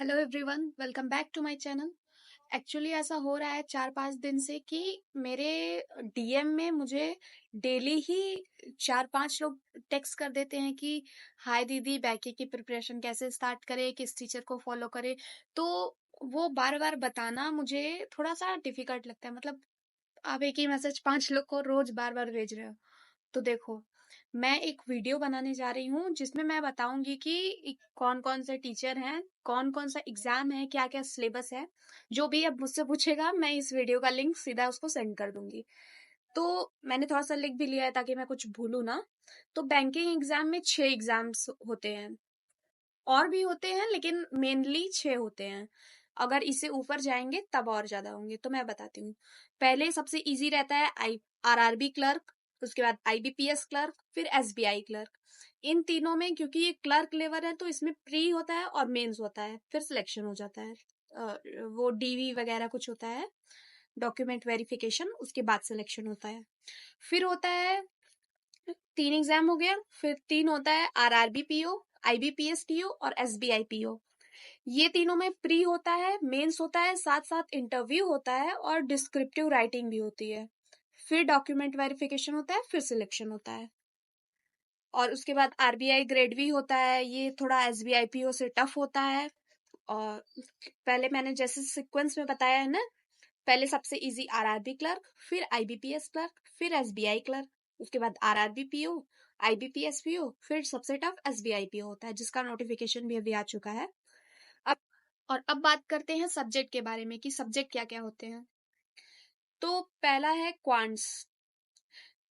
Hello everyone, welcome back to my channel. Actually ऐसा हो रहा है 4-5 दिन से कि मेरे डीएम में मुझे डेली ही 4-5 लोग टेक्स्ट कर देते हैं कि हाय दीदी, बैकी की प्रिपरेशन कैसे स्टार्ट करें, किस टीचर को फॉलो करें। तो वो बार बार बताना मुझे थोड़ा सा डिफिकल्ट लगता है। मतलब आप एक ही मैसेज 5 लोग को रोज बार बार भेज रहे हो। तो देखो, मैं एक वीडियो बनाने जा रही हूँ जिसमें मैं बताऊंगी कि कौन कौन से टीचर हैं, कौन कौन सा एग्जाम है, क्या क्या सिलेबस है। जो भी अब मुझसे पूछेगा मैं इस वीडियो का लिंक सीधा उसको सेंड कर दूंगी। तो मैंने थोड़ा सा लिख भी लिया है ताकि मैं कुछ भूलू ना। तो बैंकिंग एग्जाम में 6 एग्जाम्स होते हैं, और भी होते हैं लेकिन मेनली 6 होते हैं। अगर इससे ऊपर जाएंगे तब और ज्यादा होंगे। तो मैं बताती हूँ। पहले सबसे इजी रहता है आरआरबी क्लर्क, उसके बाद आईबीपीएस क्लर्क, फिर एसबीआई क्लर्क। इन तीनों में क्योंकि ये क्लर्क लेवल है तो इसमें प्री होता है और मेंस होता है, फिर सिलेक्शन हो जाता है। वो डीवी वगैरह कुछ होता है, डॉक्यूमेंट वेरिफिकेशन, उसके बाद सिलेक्शन होता है। फिर होता है 3 एग्जाम हो गया। फिर 3 होता है आरआरबी पीओ, आईबीपीएस पीओ और एसबीआई पीओ। ये तीनों में प्री होता है, मेंस होता है, साथ साथ इंटरव्यू होता है और डिस्क्रिप्टिव राइटिंग भी होती है। फिर डॉक्यूमेंट वेरिफिकेशन होता है, फिर सिलेक्शन होता है। और उसके बाद आरबीआई ग्रेड भी होता है, ये थोड़ा एसबीआई पीओ से टफ होता है। और पहले मैंने जैसे सीक्वेंस में बताया है ना, पहले सबसे इजी आरआरबी क्लर्क, फिर आईबीपीएस क्लर्क, फिर एसबीआई क्लर्क, उसके बाद आरआरबी पीओ, आईबीपीएस पीओ, फिर सबसे टफ एसबीआई पीओ होता है जिसका नोटिफिकेशन भी अभी आ चुका है। अब अब बात करते हैं सब्जेक्ट के बारे में कि सब्जेक्ट क्या क्या होते हैं। तो पहला है क्वांट्स।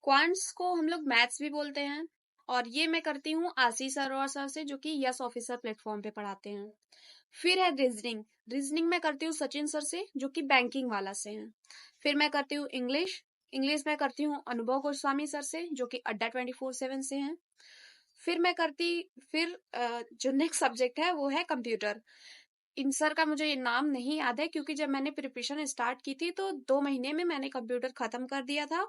क्वांट्स को हम लोग मैथ्स भी बोलते हैं, और ये मैं करती हूँ आशीष अरोड़ा सर से, जो कि यस ऑफिसर प्लेटफॉर्म पे पढ़ाते हैं। फिर है रीजनिंग। रीजनिंग मैं करती हूँ सचिन सर से, जो कि बैंकिंग वाला से हैं। फिर मैं करती हूँ इंग्लिश। इंग्लिश मैं करती हूँ अनुभव गोस्वामी सर से, जो कि अड्डा 24/7 से हैं। फिर जो नेक्स्ट सब्जेक्ट है वो है कंप्यूटर। इन सर का मुझे नाम नहीं याद है, क्योंकि जब मैंने प्रिपरेशन स्टार्ट की थी तो 2 महीने में मैंने कंप्यूटर खत्म कर दिया था,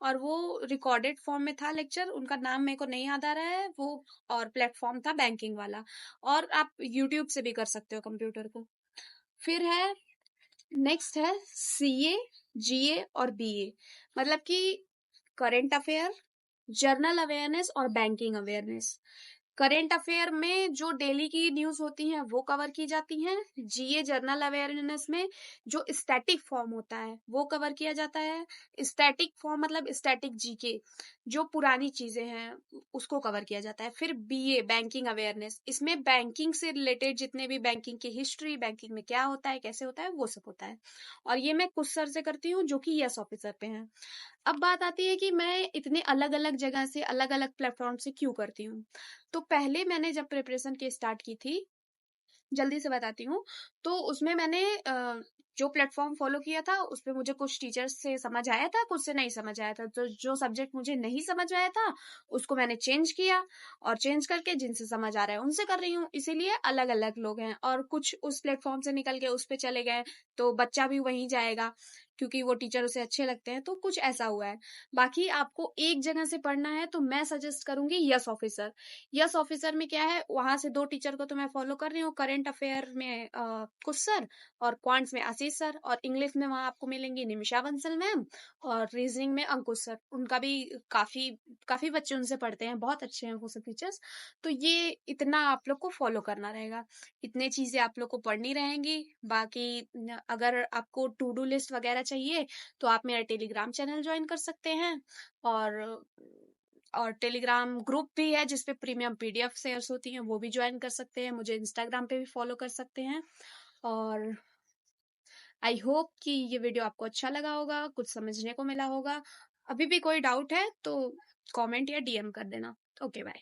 और वो रिकॉर्डेड फॉर्म में था लेक्चर। उनका नाम मेरे को नहीं याद आ रहा है वो, और प्लेटफॉर्म था बैंकिंग वाला। और आप यूट्यूब से भी कर सकते हो कंप्यूटर को। फिर है नेक्स्ट है सीए, जीए और बीए। मतलब कि करेंट अफेयर, जर्नल अवेयरनेस और बैंकिंग अवेयरनेस। करेंट अफेयर में जो डेली की न्यूज होती हैं वो कवर की जाती हैं। जीए जनरल अवेयरनेस में जो स्टैटिक फॉर्म होता है वो कवर किया जाता है। स्टैटिक फॉर्म मतलब स्टैटिक जीके, जो पुरानी चीजें हैं उसको कवर किया जाता है। फिर बीए बैंकिंग अवेयरनेस, इसमें बैंकिंग से रिलेटेड जितने भी बैंकिंग की हिस्ट्री, बैंकिंग में क्या होता है, कैसे होता है, वो सब होता है। और ये मैं कुछ सर से करती हूँ जो कि यस ऑफिसर पे हैं। अब बात आती है कि मैं इतने अलग अलग जगह से, अलग अलग प्लेटफॉर्म से क्यों करती हूँ। तो पहले मैंने जब प्रिपरेशन की स्टार्ट की थी, जल्दी से बताती हूँ। तो उसमें मैंने जो प्लेटफॉर्म फॉलो किया था उसमें मुझे कुछ टीचर्स से समझ आया था, कुछ से नहीं समझ आया था। तो जो सब्जेक्ट मुझे नहीं समझ आया था उसको मैंने चेंज किया, और चेंज करके जिनसे समझ आ रहा है उनसे कर रही हूँ। इसीलिए अलग अलग लोग हैं, और कुछ उस प्लेटफॉर्म से निकल के उस पे चले गए तो बच्चा भी वहीं जाएगा क्योंकि वो टीचर उसे अच्छे लगते हैं। तो कुछ ऐसा हुआ है। बाकी आपको एक जगह से पढ़ना है तो मैं सजेस्ट करूंगी यस ऑफिसर। यस ऑफिसर में क्या है, वहां से 2 टीचर को तो मैं फॉलो कर रही हूँ। करेंट अफेयर में कुछ सर, और क्वांट्स में आशीष सर, और इंग्लिश में वहां आपको मिलेंगी निमिषा बंसल मैम, और रीजनिंग में अंकुश सर। उनका भी काफी काफी बच्चे उनसे पढ़ते हैं, बहुत अच्छे हैं वो सब टीचर्स। तो ये इतना आप लोग को फॉलो करना रहेगा। इतने चीजें आप लोग को पढ़नी रहेंगी। बाकी अगर आपको टू डू लिस्ट वगैरह चाहिए तो आप मेरा टेलीग्राम चैनल ज्वाइन कर सकते हैं। और टेलीग्राम ग्रुप भी है जिसपे प्रीमियम पीडीएफ शेयर्स होती हैं, वो भी ज्वाइन कर सकते हैं। मुझे इंस्टाग्राम पे भी फॉलो कर सकते हैं। और आई होप कि ये वीडियो आपको अच्छा लगा होगा, कुछ समझने को मिला होगा। अभी भी कोई डाउट है तो कमेंट या डीएम कर देना। Okay, bye.